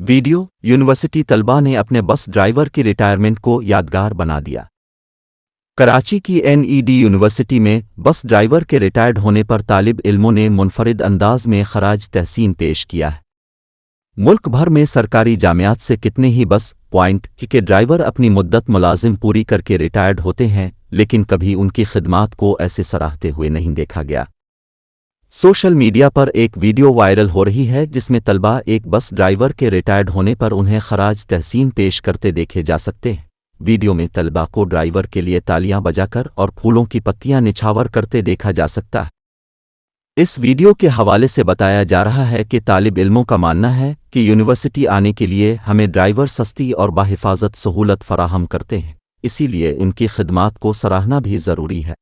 Video university तलबा ने अपने बस ड्राइवर की रिटायरमेंट को यादगार बना दिया। कराची की NED यूनिवर्सिटी में बस ड्राइवर के रिटायर्ड होने पर तालिब इल्मों ने मुनफरिद अंदाज में खराज तहसीन पेश किया है। मुल्क भर में सरकारी जामियात से कितने ही बस पॉइंट के ड्राइवर अपनी मुद्दत मुलाजिम पूरी करके रिटायर्ड होते हैं, लेकिन कभी उनकी खिदमात को ऐसे सराहते हुए नहीं देखा गया। सोशल मीडिया पर एक वीडियो वायरल हो रही है जिसमें तलबा एक बस ड्राइवर के रिटायर्ड होने पर उन्हें खराज तहसीन पेश करते देखे जा सकते हैं। वीडियो में तलबा को ड्राइवर के लिए तालियां बजाकर और फूलों की पत्तियां निछावर करते देखा जा सकता है। इस वीडियो के हवाले से बताया जा रहा है कि तालिब इल्मों का मानना है कि यूनिवर्सिटी आने के लिए हमें ड्राइवर सस्ती और बाहिफाजत सहूलत फराहम करते हैं, इसीलिए उनकी खिदमात को सराहना भी ज़रूरी है।